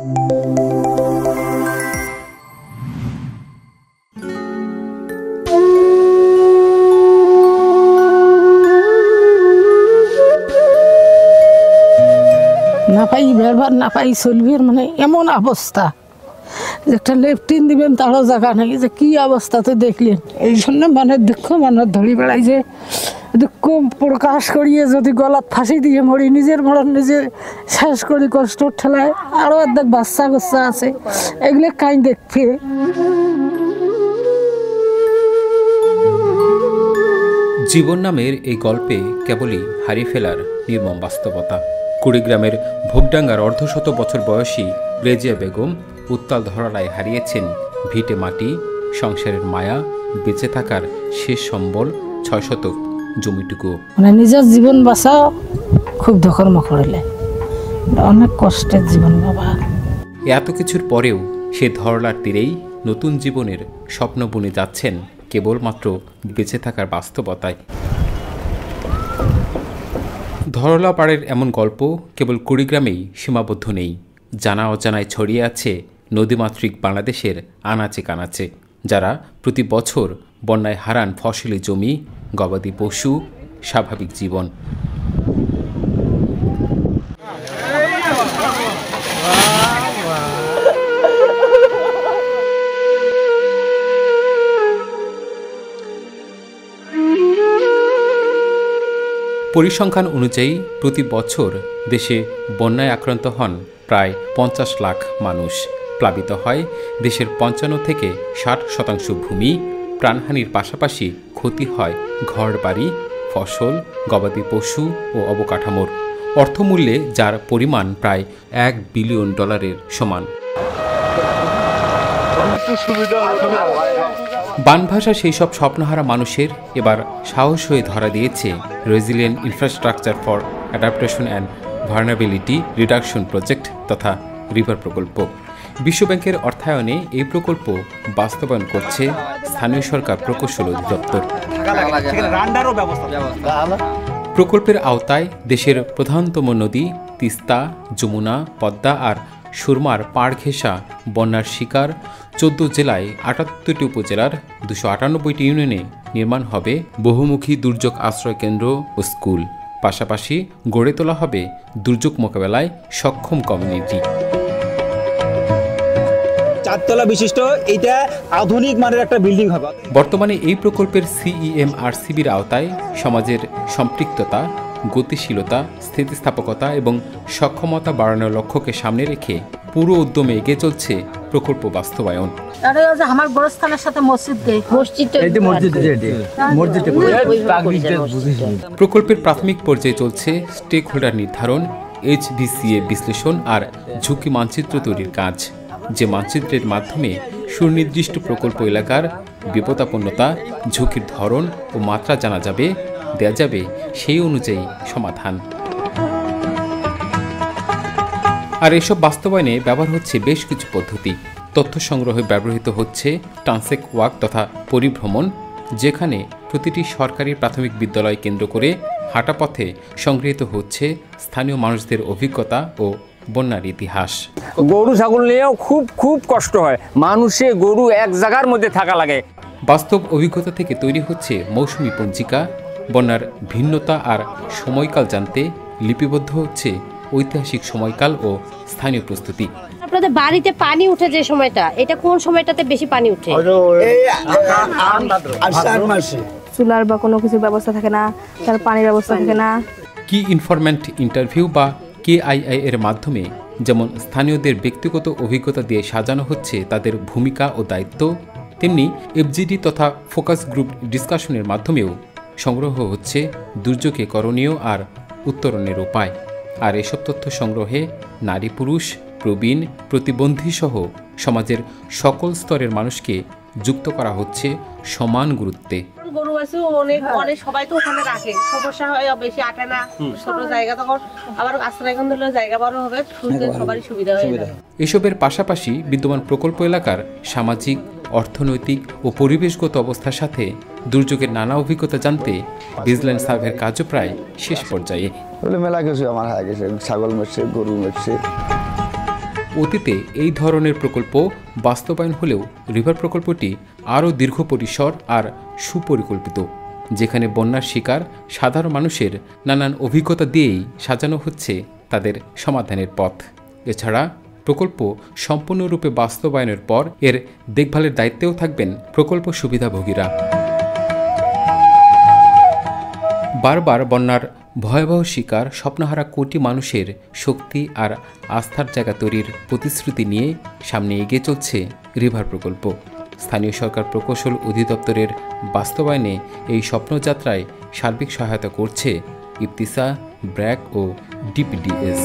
না পাই ব্যবহার না পাই চলবির মানে এমন অবস্থা যে একটা লেফটিন দিবেন তারও জায়গা নেই, যে কি অবস্থাতে দেখলেন। এই জন্য মনের দুঃখ মনের ধরি বেড়াই, যে দুঃখ প্রকাশ করিয়ে যদি গলাত ফাঁসি দিয়ে মরি, নিজের মরণ নিজে শেষ করি কষ্ট ঠেলায়। আরও অর্ধেক বাচ্চা কাচ্চা আছে, এগুলো কাই দেখবে। জীবন নামের এই গল্পে কেবলই হারিয়ে ফেলার নির্মম বাস্তবতা। কুড়িগ্রামের ভোগডাঙ্গার অর্ধশত বছর বয়সী রেজিয়া বেগম উত্তাল ধরালায় হারিয়েছেন ভিটে মাটি, সংসারের মায়া, বেঁচে থাকার শেষ সম্বল ৬ শতক জমিটুকু। মানে নিজের জীবন বাঁচাও খুব ধকর্ম করলে, অনেক কষ্টের জীবন বাবা। এত কিছুর পরেও সে ধরলার তীরেই নতুন জীবনের স্বপ্ন বুনে যাচ্ছেন কেবলমাত্র বেঁচে থাকার বাস্তবতায়। ধরলা পাড়ের এমন গল্প কেবল কুড়িগ্রামেই সীমাবদ্ধ নেই, জানা অজানায় ছড়িয়ে আছে নদীমাতৃক বাংলাদেশের আনাচে কানাচে, যারা প্রতি বছর বন্যায় হারান ফসলি জমি, গবাদি পশু, স্বাভাবিক জীবন। পরিসংখ্যান অনুযায়ী প্রতি বছর দেশে বন্যায় আক্রান্ত হন প্রায় ৫০ লাখ মানুষ। প্লাবিত হয় দেশের ৫৫ থেকে ৬০% ভূমি। প্রাণহানির পাশাপাশি ক্ষতি হয় ঘরবাড়ি, ফসল, গবাদি পশু ও অবকাঠামোর, অর্থমূল্যে যার পরিমাণ প্রায় $1 বিলিয়ন সমান। বানভাষা সেই সব স্বপ্নহারা মানুষের এবার সাহস হয়ে ধরা দিয়েছে resilient infrastructure for adaptation and vulnerability reduction project তথা রিভার প্রকল্প। বিশ্বব্যাংকের অর্থায়নে এই প্রকল্প বাস্তবায়ন করছে স্থানীয় সরকার প্রকৌশল অধিদপ্তর। প্রকল্পের আওতায় দেশের প্রধানতম নদী তিস্তা, যমুনা, পদ্মা আর সুরমার পাড় ঘেঁষা বন্যার শিকার 14 জেলায় 78টি উপজেলার 298টি ইউনিয়নে নির্মাণ হবে বহুমুখী দুর্যোগ আশ্রয় কেন্দ্র ও স্কুল। পাশাপাশি গড়ে তোলা হবে দুর্যোগ মোকাবেলায় সক্ষম কমিউনিটি। 4 তলা বিশিষ্ট এটা আধুনিক মানের একটা বিল্ডিং হবে। বর্তমানে এই প্রকল্পের CEMRCB'র আওতায় সমাজের সম্পৃক্ততা, গতিশীলতা, স্থিতিস্থাপকতা এবং সক্ষমতা বাড়ানোর লক্ষ্যকে সামনে রেখে পুরো উদ্যমে এগিয়ে চলছে প্রকল্প বাস্তবায়ন। আমার গোরস্থানের সাথে প্রকল্পের প্রাথমিক পর্যায়ে চলছে স্টেক হোল্ডার নির্ধারণ, HVCA বিশ্লেষণ আর ঝুঁকি মানচিত্র তৈরির কাজ, যে মানচিত্রের মাধ্যমে সুনির্দিষ্ট প্রকল্প এলাকার বিপদাপন্নতা, ঝুঁকির ধরন ও মাত্রা জানা যাবে, দেয়া যাবে সেই অনুযায়ী সমাধান। আর এসব বাস্তবায়নে ব্যবহার হচ্ছে বেশ কিছু পদ্ধতি। তথ্য সংগ্রহে ব্যবহৃত হচ্ছে ট্রান্সেক ওয়াক তথা পরিভ্রমণ, যেখানে প্রতিটি সরকারি প্রাথমিক বিদ্যালয় কেন্দ্র করে হাঁটা পথে সংগৃহীত হচ্ছে স্থানীয় মানুষদের অভিজ্ঞতা ও বন্যার ইতিহাস। গরু ছাগল নিয়েও খুব কষ্ট হয়, মানুষে গরু এক জায়গার মধ্যে থাকা লাগে। বাস্তব অভিজ্ঞতা থেকে তৈরি হচ্ছে মৌসুমি পঞ্জিকা, বন্যার ভিন্নতা আর সময়কাল জানতে লিপিবদ্ধ হচ্ছে ঐতিহাসিক সময়কাল ও স্থানীয় প্রস্তুতি। আপনাদের বাড়িতে পানি উঠে যে সময়টা, এটা কোন সময়টাতে বেশি পানি উঠে? চুলার বা কোনো কিছু ব্যবস্থা থাকে না, তার পানির ব্যবস্থা থাকে না। কি ইনফরমেন্ট ইন্টারভিউ বা KII এর মাধ্যমে যেমন স্থানীয়দের ব্যক্তিগত অভিজ্ঞতা দিয়ে সাজানো হচ্ছে তাদের ভূমিকা ও দায়িত্ব, তেমনি FGD তথা ফোকাস গ্রুপ ডিসকাশনের মাধ্যমেও সংগ্রহ হচ্ছে দুর্যোগে করণীয় আর উত্তরণের উপায়। আর এসব তথ্য সংগ্রহে নারী পুরুষ, প্রবীণ, প্রতিবন্ধী সহ সমাজের সকল স্তরের মানুষকে যুক্ত করা হচ্ছে সমান গুরুত্বে। গরু আছে অনেক সবাই তো ওখানে রাখে, সমস্যা হয়, বেশি আটে না, ছোট জায়গা, তখন আবার আশ্রয়কেন্দ্র হলে জায়গা বড় হবে, সবারই সুবিধা হয়ে যাবে। এসবের পাশাপাশি বিদ্যমান প্রকল্প এলাকার সামাজিক, অর্থনৈতিক ও পরিবেশগত অবস্থার সাথে দুর্যোগের নানা অভিজ্ঞতা জানতে ভিজিল্যান্স সার্ভের কাজও প্রায় শেষ পর্যায়ে। মেলা কিছু আমার হয়ে গেছে, ছাগল মরছে, গরু মরছে। অতীতে এই ধরনের প্রকল্প বাস্তবায়ন হলেও রিভার প্রকল্পটি আরও দীর্ঘ পরিসর আর সুপরিকল্পিত, যেখানে বন্যার শিকার সাধারণ মানুষের নানান অভিজ্ঞতা দিয়েই সাজানো হচ্ছে তাদের সমাধানের পথ। এছাড়া প্রকল্প সম্পূর্ণরূপে বাস্তবায়নের পর এর দেখভালের দায়িত্বেও থাকবেন প্রকল্প সুবিধাভোগীরা। বারবার বন্যার ভয়াবহ শিকার স্বপ্নহারা কোটি মানুষের শক্তি আর আস্থার জায়গা তৈরির প্রতিশ্রুতি নিয়ে সামনে এগিয়ে চলছে রিভার প্রকল্প। স্থানীয় সরকার প্রকৌশল অধিদপ্তরের বাস্তবায়নে এই স্বপ্নযাত্রায় সার্বিক সহায়তা করছে ইফতিসা, ব্র্যাক ও ডিপিডিএস।